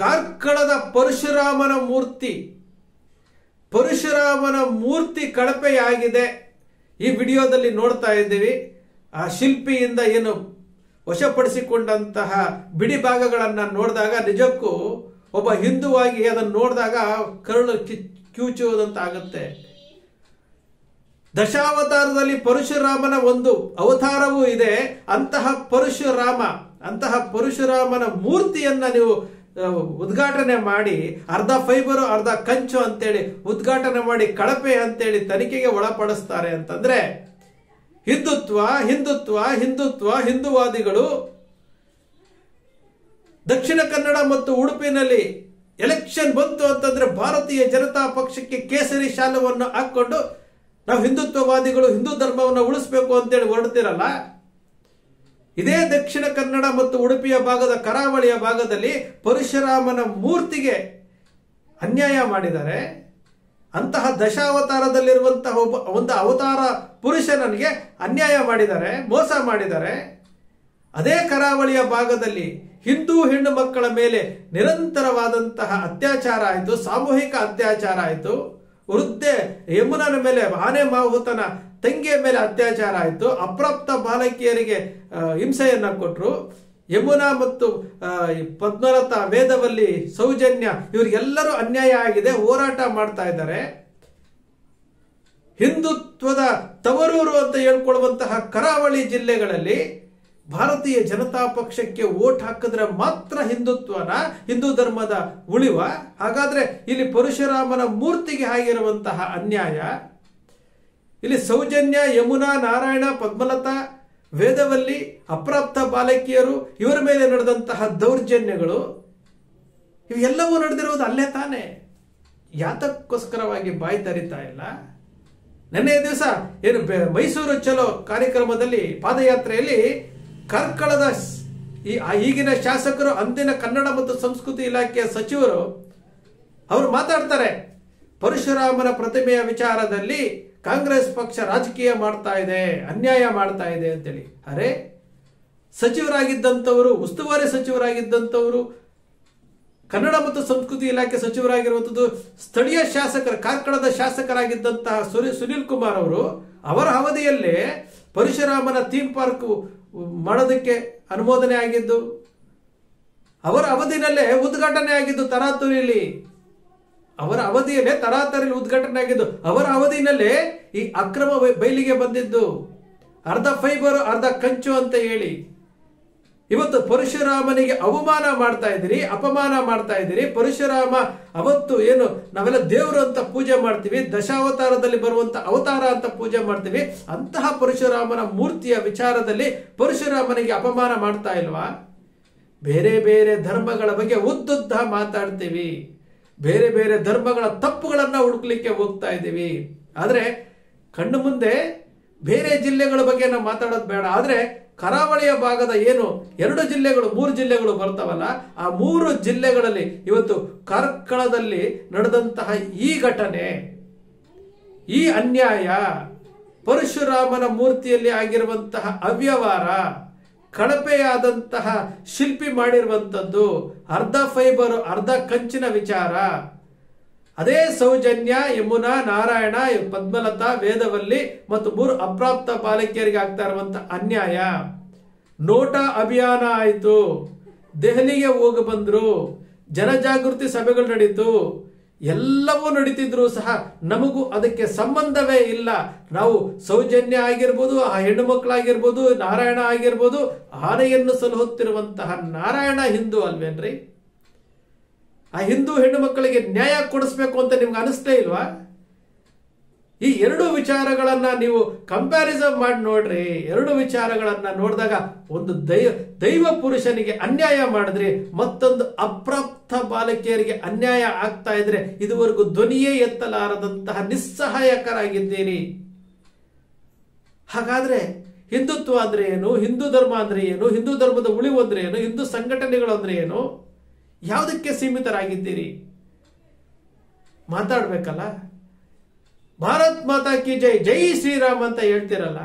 ಕಾರ್ಕಳದ ಪರಶುರಾಮನ ಮೂರ್ತಿ ಕಳಪೆಯಾಗಿದೆ. ಈ ವಿಡಿಯೋದಲ್ಲಿ ನೋಡ್ತಾ ಇದ್ದೀವಿ. ಆ ಶಿಲ್ಪಿಯಿಂದ ಏನು ವಶಪಡಿಸಿಕೊಂಡಂತಹ ಬಿಡಿ ಭಾಗಗಳನ್ನು ನೋಡಿದಾಗ ನಿಜಕ್ಕೂ ಒಬ್ಬ ಹಿಂದುವಾಗಿ ಅದನ್ನು ನೋಡಿದಾಗ ಕರುಳು ಕಿವುಚುವುದಂತ ಆಗುತ್ತೆ. ದಶಾವತಾರದಲ್ಲಿ ಪರಶುರಾಮನ ಒಂದು ಅವತಾರವೂ ಇದೆ. ಅಂತಹ ಪರಶುರಾಮನ ಮೂರ್ತಿಯನ್ನ ನೀವು ಉದ್ಘಾಟನೆ ಮಾಡಿ ಅರ್ಧ ಫೈಬರು ಅರ್ಧ ಕಂಚು ಅಂತೇಳಿ ಉದ್ಘಾಟನೆ ಮಾಡಿ ಕಳಪೆ ಅಂತೇಳಿ ತನಿಖೆಗೆ ಒಳಪಡಿಸ್ತಾರೆ ಅಂತಂದ್ರೆ ಹಿಂದುವಾದಿಗಳು ದಕ್ಷಿಣ ಕನ್ನಡ ಮತ್ತು ಉಡುಪಿನಲ್ಲಿ ಎಲೆಕ್ಷನ್ ಬಂತು ಅಂತಂದ್ರೆ ಭಾರತೀಯ ಜನತಾ ಪಕ್ಷಕ್ಕೆ ಕೇಸರಿ ಶಾಲವನ್ನು ಹಾಕೊಂಡು ನಾವು ಹಿಂದುತ್ವವಾದಿಗಳು ಹಿಂದೂ ಧರ್ಮವನ್ನು ಉಳಿಸಬೇಕು ಅಂತೇಳಿ ಹೊರಡ್ತಿರಲ್ಲ. ಇದೇ ದಕ್ಷಿಣ ಕನ್ನಡ ಮತ್ತು ಉಡುಪಿಯ ಭಾಗದ ಕರಾವಳಿಯ ಭಾಗದಲ್ಲಿ ಪರಶುರಾಮನ ಮೂರ್ತಿಗೆ ಅನ್ಯಾಯ ಮಾಡಿದ್ದಾರೆ. ಅಂತಹ ದಶಾವತಾರದಲ್ಲಿರುವಂತಹ ಒಂದು ಅವತಾರ ಪುರುಷನಿಗೆ ಅನ್ಯಾಯ ಮಾಡಿದ್ದಾರೆ, ಮೋಸ ಮಾಡಿದ್ದಾರೆ. ಅದೇ ಕರಾವಳಿಯ ಭಾಗದಲ್ಲಿ ಹಿಂದೂ ಹೆಣ್ಣು ಮಕ್ಕಳ ಮೇಲೆ ನಿರಂತರವಾದಂತಹ ಅತ್ಯಾಚಾರ ಆಯಿತು, ಸಾಮೂಹಿಕ ಅತ್ಯಾಚಾರ ಆಯಿತು. ವೃದ್ಧೆ ಯಮುನನ ಮೇಲೆ ಆನೆ ಮಾಹುತನ ತಂಗಿಯ ಮೇಲೆ ಅತ್ಯಾಚಾರ ಆಯಿತು. ಅಪ್ರಾಪ್ತ ಬಾಲಕಿಯರಿಗೆ ಹಿಂಸೆಯನ್ನ ಕೊಟ್ಟರು. ಯಮುನಾ ಮತ್ತು ಪದ್ಮಲತಾ, ವೇದವಲ್ಲಿ, ಸೌಜನ್ಯ ಇವರಿಗೆಲ್ಲರೂ ಅನ್ಯಾಯ ಆಗಿದೆ, ಹೋರಾಟ ಮಾಡ್ತಾ ಇದ್ದಾರೆ. ಹಿಂದುತ್ವದ ತವರೂರು ಅಂತ ಹೇಳ್ಕೊಳ್ಳುವಂತಹ ಕರಾವಳಿ ಜಿಲ್ಲೆಗಳಲ್ಲಿ ಭಾರತೀಯ ಜನತಾ ಪಕ್ಷಕ್ಕೆ ವೋಟ್ ಹಾಕಿದ್ರೆ ಮಾತ್ರ ಹಿಂದೂ ಧರ್ಮದ ಉಳಿವ. ಹಾಗಾದ್ರೆ ಇಲ್ಲಿ ಪರಶುರಾಮನ ಮೂರ್ತಿಗೆ ಆಗಿರುವಂತಹ ಅನ್ಯಾಯ, ಇಲ್ಲಿ ಸೌಜನ್ಯ, ಯಮುನಾ, ನಾರಾಯಣ, ಪದ್ಮಲತಾ, ವೇದವಲ್ಲಿ, ಅಪ್ರಾಪ್ತ ಬಾಲಕಿಯರು ಇವರ ಮೇಲೆ ನಡೆದಂತಹ ದೌರ್ಜನ್ಯಗಳು ಇವೆಲ್ಲವೂ ನಡೆದಿರುವುದು ಅಲ್ಲೇ ತಾನೆ. ಯಾತಕ್ಕೋಸ್ಕರವಾಗಿ ಬಾಯಿ ತರಿತಾ ಇಲ್ಲ? ನಿನ್ನೆ ದಿವಸ ಏನು ಮೈಸೂರು ಚಲೋ ಕಾರ್ಯಕ್ರಮದಲ್ಲಿ ಪಾದಯಾತ್ರೆಯಲ್ಲಿ ಕಾರ್ಕಳದ ಈಗಿನ ಶಾಸಕರು, ಅಂದಿನ ಕನ್ನಡ ಮತ್ತು ಸಂಸ್ಕೃತಿ ಇಲಾಖೆಯ ಸಚಿವರು ಅವರು ಮಾತಾಡ್ತಾರೆ, ಪರಶುರಾಮನ ಪ್ರತಿಮೆಯ ವಿಚಾರದಲ್ಲಿ ಕಾಂಗ್ರೆಸ್ ಪಕ್ಷ ರಾಜಕೀಯ ಮಾಡ್ತಾ ಇದೆ, ಅನ್ಯಾಯ ಮಾಡ್ತಾ ಇದೆ ಅಂತೇಳಿ. ಅರೆ, ಸಚಿವರಾಗಿದ್ದಂಥವರು, ಉಸ್ತುವಾರಿ ಸಚಿವರಾಗಿದ್ದಂಥವರು, ಕನ್ನಡ ಮತ್ತು ಸಂಸ್ಕೃತಿ ಇಲಾಖೆ ಸಚಿವರಾಗಿರುವಂಥದ್ದು ಸ್ಥಳೀಯ ಶಾಸಕರು, ಕಾರ್ಕಳದ ಶಾಸಕರಾಗಿದ್ದಂತಹ ಸುನಿಲ್ ಕುಮಾರ್ ಅವರು, ಅವರ ಅವಧಿಯಲ್ಲೇ ಪರಶುರಾಮನ ಥೀಮ್ ಪಾರ್ಕ್ ಮಾಡೋದಕ್ಕೆ ಅನುಮೋದನೆ ಆಗಿದ್ದು, ಅವರ ಅವಧಿನಲ್ಲೇ ಉದ್ಘಾಟನೆ ಆಗಿದ್ದು ತರಾತುರಿಯಲ್ಲಿ. ಅವರ ಅವಧಿಯಲ್ಲೇ ತರಾತರಿಯಲ್ಲಿ ಉದ್ಘಾಟನೆ ಆಗಿದ್ದು, ಅವರ ಅವಧಿನಲ್ಲೇ ಈ ಅಕ್ರಮ ಬಯಲಿಗೆ ಬಂದಿದ್ದು. ಅರ್ಧ ಫೈಬರ್ ಅರ್ಧ ಕಂಚು ಅಂತ ಹೇಳಿ ಇವತ್ತು ಪರಶುರಾಮನಿಗೆ ಅವಮಾನ ಮಾಡ್ತಾ ಇದ್ದೀರಿ, ಅಪಮಾನ ಮಾಡ್ತಾ ಇದ್ದೀರಿ. ಪರಶುರಾಮ ಅವತ್ತು ಏನು ನಾವೆಲ್ಲ ದೇವರು ಅಂತ ಪೂಜೆ ಮಾಡ್ತೀವಿ, ದಶಾವತಾರದಲ್ಲಿ ಬರುವಂತ ಅವತಾರ ಅಂತ ಪೂಜೆ ಮಾಡ್ತೀವಿ. ಅಂತಹ ಪರಶುರಾಮನ ಮೂರ್ತಿಯ ವಿಚಾರದಲ್ಲಿ ಪರಶುರಾಮನಿಗೆ ಅಪಮಾನ ಮಾಡ್ತಾ ಇಲ್ವಾ? ಬೇರೆ ಬೇರೆ ಧರ್ಮಗಳ ಬಗ್ಗೆ ಉದ್ದುದ್ದ ಮಾತಾಡ್ತೀವಿ, ಬೇರೆ ಬೇರೆ ಧರ್ಮಗಳ ತಪ್ಪುಗಳನ್ನ ಹುಡುಕ್ಲಿಕ್ಕೆ ಹೋಗ್ತಾ ಇದ್ದೀವಿ. ಆದ್ರೆ ಕಣ್ಣು ಮುಂದೆ ಬೇರೆ ಜಿಲ್ಲೆಗಳ ಬಗ್ಗೆ ನಾವು ಮಾತಾಡೋದು ಬೇಡ. ಆದ್ರೆ ಕರಾವಳಿಯ ಭಾಗದ ಏನು 2 ಜಿಲ್ಲೆಗಳು 3 ಜಿಲ್ಲೆಗಳು ಬರ್ತಾವಲ್ಲ, ಆ 3 ಜಿಲ್ಲೆಗಳಲ್ಲಿ ಇವತ್ತು ಕಾರ್ಕಳದಲ್ಲಿ ನಡೆದಂತಹ ಈ ಘಟನೆ, ಈ ಅನ್ಯಾಯ, ಪರಶುರಾಮನ ಮೂರ್ತಿಯಲ್ಲಿ ಆಗಿರುವಂತಹ ಅವ್ಯವಹಾರ, ಕಳಪೆಯಾದಂತಹ ಶಿಲ್ಪಿ ಮಾಡಿರುವಂಥದ್ದು, ಅರ್ಧ ಫೈಬರ್ ಅರ್ಧ ಕಂಚಿನ ವಿಚಾರ, ಅದೇ ಸೌಜನ್ಯ, ಯಮುನಾ, ನಾರಾಯಣ, ಪದ್ಮಲತಾ, ವೇದವಲ್ಲಿ ಮತ್ತು 3 ಅಪ್ರಾಪ್ತ ಬಾಲಕಿಯರಿಗೆ ಆಗ್ತಾ ಇರುವಂತಹ ಅನ್ಯಾಯ. ನೋಟಾ ಅಭಿಯಾನ ಆಯಿತು, ದೆಹಲಿಗೆ ಹೋಗಿ ಬಂದ್ರು, ಜನಜಾಗೃತಿ ಸಭೆಗಳು ನಡೀತು, ಎಲ್ಲವೂ ನಡೀತಿದ್ರು ಸಹ ನಮಗೂ ಅದಕ್ಕೆ ಸಂಬಂಧವೇ ಇಲ್ಲ. ನಾವು ಸೌಜನ್ಯ ಆಗಿರ್ಬೋದು, ಆ ಹೆಣ್ಣು ಮಕ್ಕಳಾಗಿರ್ಬೋದು, ನಾರಾಯಣ ಆಗಿರ್ಬೋದು, ಆನೆಯನ್ನು ಸಲಹುತ್ತಿರುವಂತಹ ನಾರಾಯಣ ಹಿಂದೂ ಅಲ್ವೇನ್ರಿ? ಆ ಹಿಂದೂ ಹೆಣ್ಣು ಮಕ್ಕಳಿಗೆ ನ್ಯಾಯ ಕೊಡಿಸ್ಬೇಕು ಅಂತ ನಿಮ್ಗೆ ಅನಿಸ್ತೇ ಇಲ್ವಾ? ಈ ಎರಡು ವಿಚಾರಗಳನ್ನ ನೀವು ಕಂಪ್ಯಾರಿಸನ್ ಮಾಡಿ ನೋಡ್ರಿ. ಎರಡು ವಿಚಾರಗಳನ್ನ ನೋಡಿದಾಗ ಒಂದು ದೈವ ಪುರುಷನಿಗೆ ಅನ್ಯಾಯ ಮಾಡಿದ್ರಿ, ಮತ್ತೊಂದು ಅಪ್ರಾಪ್ತ ಬಾಲಕಿಯರಿಗೆ ಅನ್ಯಾಯ ಆಗ್ತಾ ಇದ್ರೆ ಇದುವರೆಗೂ ಧ್ವನಿಯೇ ಎತ್ತಲಾರದಂತಹ ನಿಸ್ಸಹಾಯಕರಾಗಿದ್ದೀರಿ. ಹಾಗಾದ್ರೆ ಹಿಂದುತ್ವ ಅಂದ್ರೆ ಏನು, ಹಿಂದೂ ಧರ್ಮ ಅಂದ್ರೆ ಏನು, ಹಿಂದೂ ಧರ್ಮದ ಉಳಿವು ಅಂದ್ರೆ ಏನು, ಹಿಂದೂ ಸಂಘಟನೆಗಳು ಅಂದ್ರೆ ಏನು, ಯಾವುದಕ್ಕೆ ಸೀಮಿತರಾಗಿದ್ದೀರಿ? ಮಾತಾಡ್ಬೇಕಲ್ಲ. ಭಾರತ್ ಮಾತಾ ಕಿ ಜೈ, ಜೈ ಶ್ರೀರಾಮ್ ಅಂತ ಹೇಳ್ತಿರಲ್ಲ,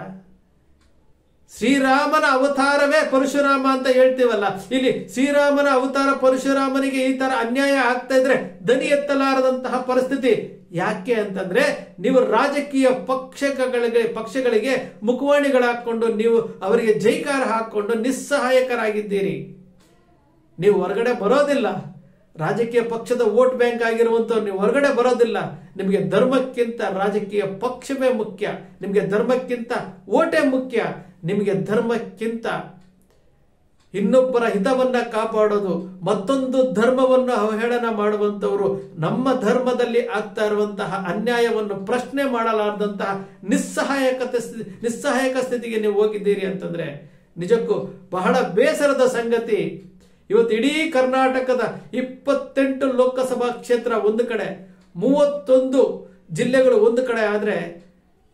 ಶ್ರೀರಾಮನ ಅವತಾರವೇ ಪರಶುರಾಮ ಅಂತ ಹೇಳ್ತೀವಲ್ಲ, ಇಲ್ಲಿ ಶ್ರೀರಾಮನ ಅವತಾರ ಪರಶುರಾಮನಿಗೆ ಈ ತರ ಅನ್ಯಾಯ ಆಗ್ತಾ ಇದ್ರೆ ದನಿ ಎತ್ತಲಾರದಂತಹ ಪರಿಸ್ಥಿತಿ ಯಾಕೆ ಅಂತಂದ್ರೆ ನೀವು ರಾಜಕೀಯ ಪಕ್ಷಗಳಿಗೆ ಮುಖವಾಣಿಗಳಾಕೊಂಡು ನೀವು ಅವರಿಗೆ ಜೈಕಾರ ಹಾಕೊಂಡು ನಿಸ್ಸಹಾಯಕರಾಗಿದ್ದೀರಿ. ನೀವು ಹೊರಗಡೆ ಬರೋದಿಲ್ಲ. ರಾಜಕೀಯ ಪಕ್ಷದ ವೋಟ್ ಬ್ಯಾಂಕ್ ಆಗಿರುವಂತವ್ರು ನೀವು ಹೊರಗಡೆ ಬರೋದಿಲ್ಲ. ನಿಮಗೆ ಧರ್ಮಕ್ಕಿಂತ ರಾಜಕೀಯ ಪಕ್ಷವೇ ಮುಖ್ಯ, ನಿಮಗೆ ಧರ್ಮಕ್ಕಿಂತ ವೋಟೇ ಮುಖ್ಯ, ನಿಮಗೆ ಧರ್ಮಕ್ಕಿಂತ ಇನ್ನೊಬ್ಬರ ಹಿತವನ್ನ ಕಾಪಾಡೋದು, ಮತ್ತೊಂದು ಧರ್ಮವನ್ನು ಅವಹೇಳನ ಮಾಡುವಂತವರು ನಮ್ಮ ಧರ್ಮದಲ್ಲಿ ಆಗ್ತಾ ಇರುವಂತಹ ಅನ್ಯಾಯವನ್ನು ಪ್ರಶ್ನೆ ಮಾಡಲಾರದಂತಹ ನಿಸ್ಸಹಾಯಕ ಸ್ಥಿತಿಗೆ ನೀವು ಹೋಗಿದ್ದೀರಿ ಅಂತಂದ್ರೆ ನಿಜಕ್ಕೂ ಬಹಳ ಬೇಸರದ ಸಂಗತಿ. ಇವತ್ತು ಇಡೀ ಕರ್ನಾಟಕದ 28 ಲೋಕಸಭಾ ಕ್ಷೇತ್ರ ಒಂದು ಕಡೆ, 31 ಜಿಲ್ಲೆಗಳು ಒಂದು ಕಡೆ ಆದ್ರೆ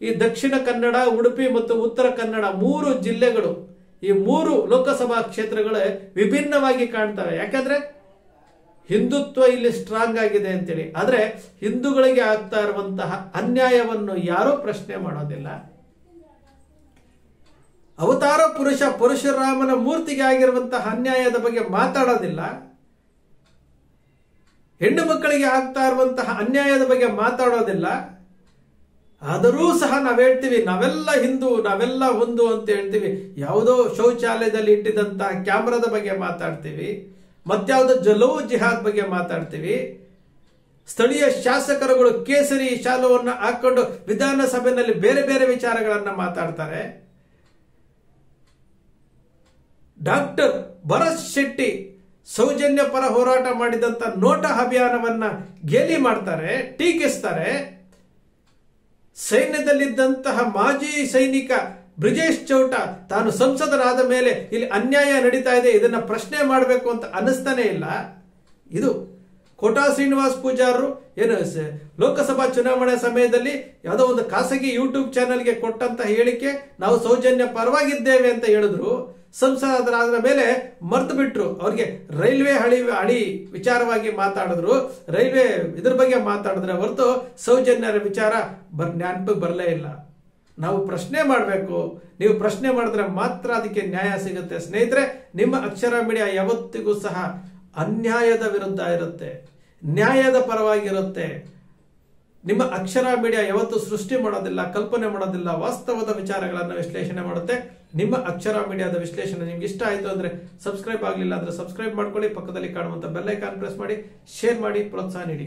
ಈ ದಕ್ಷಿಣ ಕನ್ನಡ, ಉಡುಪಿ ಮತ್ತು ಉತ್ತರ ಕನ್ನಡ 3 ಜಿಲ್ಲೆಗಳು, ಈ 3 ಲೋಕಸಭಾ ಕ್ಷೇತ್ರಗಳೇ ವಿಭಿನ್ನವಾಗಿ ಕಾಣ್ತವೆ. ಯಾಕಂದ್ರೆ ಹಿಂದುತ್ವ ಇಲ್ಲಿ ಸ್ಟ್ರಾಂಗ್ ಆಗಿದೆ ಅಂತೇಳಿ. ಆದ್ರೆ ಹಿಂದೂಗಳಿಗೆ ಆಗ್ತಾ ಇರುವಂತಹ ಅನ್ಯಾಯವನ್ನು ಯಾರೂ ಪ್ರಶ್ನೆ ಮಾಡೋದಿಲ್ಲ. ಅವತಾರ ಪುರುಷ ಪರಶುರಾಮನ ಮೂರ್ತಿಗೆ ಆಗಿರುವಂತಹ ಅನ್ಯಾಯದ ಬಗ್ಗೆ ಮಾತಾಡೋದಿಲ್ಲ. ಹೆಣ್ಣು ಮಕ್ಕಳಿಗೆ ಆಗ್ತಾ ಇರುವಂತಹ ಅನ್ಯಾಯದ ಬಗ್ಗೆ ಮಾತಾಡೋದಿಲ್ಲ. ಆದರೂ ಸಹ ನಾವ್ ಹೇಳ್ತೀವಿ ನಾವೆಲ್ಲ ಹಿಂದೂ, ನಾವೆಲ್ಲ ಒಂದು ಅಂತ ಹೇಳ್ತೀವಿ. ಯಾವುದೋ ಶೌಚಾಲಯದಲ್ಲಿ ಇಟ್ಟಿದಂತಹ ಕ್ಯಾಮ್ರಾದ ಬಗ್ಗೆ ಮಾತಾಡ್ತೀವಿ, ಮತ್ಯಾವುದೋ ಲವ್ ಜಿಹಾದ್ ಬಗ್ಗೆ ಮಾತಾಡ್ತೀವಿ. ಸ್ಥಳೀಯ ಶಾಸಕರುಗಳು ಕೇಸರಿ ಶಾಲುವನ್ನು ಹಾಕೊಂಡು ವಿಧಾನಸಭೆಯಲ್ಲಿ ಬೇರೆ ಬೇರೆ ವಿಚಾರಗಳನ್ನ ಮಾತಾಡ್ತಾರೆ. ಡಾಕ್ಟರ್ ಭರತ್ ಶೆಟ್ಟಿ ಸೌಜನ್ಯ ಪರ ಹೋರಾಟ ಮಾಡಿದಂತ ನೋಟ ಅಭಿಯಾನವನ್ನ ಗೇಲಿ ಮಾಡ್ತಾರೆ, ಟೀಕಿಸ್ತಾರೆ. ಸೈನ್ಯದಲ್ಲಿದ್ದಂತಹ ಮಾಜಿ ಸೈನಿಕ ಬ್ರಿಜೇಶ್ ಚೌಟ ತಾನು ಸಂಸದರಾದ ಮೇಲೆ ಇಲ್ಲಿ ಅನ್ಯಾಯ ನಡೀತಾ ಇದೆ, ಇದನ್ನ ಪ್ರಶ್ನೆ ಮಾಡಬೇಕು ಅಂತ ಅನ್ನಿಸ್ತಾನೆ ಇಲ್ಲ. ಇದು ಕೋಟಾ ಶ್ರೀನಿವಾಸ್ ಪೂಜಾರರು ಏನು ಲೋಕಸಭಾ ಚುನಾವಣೆ ಸಮಯದಲ್ಲಿ ಯಾವುದೋ ಒಂದು ಖಾಸಗಿ ಯೂಟ್ಯೂಬ್ ಚಾನೆಲ್ಗೆ ಕೊಟ್ಟಂತ ಹೇಳಿಕೆ, ನಾವು ಸೌಜನ್ಯ ಪರವಾಗಿದ್ದೇವೆ ಅಂತ ಹೇಳಿದ್ರು. ಸಂಸದರಾದ ಮೇಲೆ ಮರ್ತು ಬಿಟ್ರು. ಅವ್ರಿಗೆ ರೈಲ್ವೆ ಹಳಿ ವಿಚಾರವಾಗಿ ಮಾತಾಡಿದ್ರು, ರೈಲ್ವೆ ಇದ್ರ ಬಗ್ಗೆ ಮಾತಾಡಿದ್ರೆ ಹೊರತು ಸೌಜನ್ಯರ ವಿಚಾರ ನೆನಪಿಗೆ ಬರಲೇ ಇಲ್ಲ. ನಾವು ಪ್ರಶ್ನೆ ಮಾಡಬೇಕು. ನೀವು ಪ್ರಶ್ನೆ ಮಾಡಿದ್ರೆ ಮಾತ್ರ ಅದಕ್ಕೆ ನ್ಯಾಯ ಸಿಗುತ್ತೆ. ಸ್ನೇಹಿತರೆ, ನಿಮ್ಮ ಅಕ್ಷರ ಮೀಡಿಯಾ ಯಾವತ್ತಿಗೂ ಸಹ ಅನ್ಯಾಯದ ವಿರುದ್ಧ ಇರುತ್ತೆ, ನ್ಯಾಯದ ಪರವಾಗಿರುತ್ತೆ. ನಿಮ್ಮ ಅಕ್ಷರ ಮೀಡಿಯಾ ಯಾವತ್ತು ಸೃಷ್ಟಿ ಮಾಡೋದಿಲ್ಲ, ಕಲ್ಪನೆ ಮಾಡೋದಿಲ್ಲ, ವಾಸ್ತವದ ವಿಚಾರಗಳನ್ನು ವಿಶ್ಲೇಷಣೆ ಮಾಡುತ್ತೆ. ನಿಮ್ಮ ಅಕ್ಷರ ಮೀಡಿಯಾದ ವಿಶ್ಲೇಷಣೆ ನಿಮ್ಗೆ ಇಷ್ಟ ಆಯಿತು ಅಂದ್ರೆ ಸಬ್ಸ್ಕ್ರೈಬ್ ಆಗಲಿಲ್ಲ ಅಂದ್ರೆ ಸಬ್ಸ್ಕ್ರೈಬ್ ಮಾಡ್ಕೊಳ್ಳಿ, ಪಕ್ಕದಲ್ಲಿ ಕಾಣುವಂತ ಬೆಲ್ ಐಕಾನ್ ಪ್ರೆಸ್ ಮಾಡಿ, ಶೇರ್ ಮಾಡಿ, ಪ್ರೋತ್ಸಾಹ ನೀಡಿ.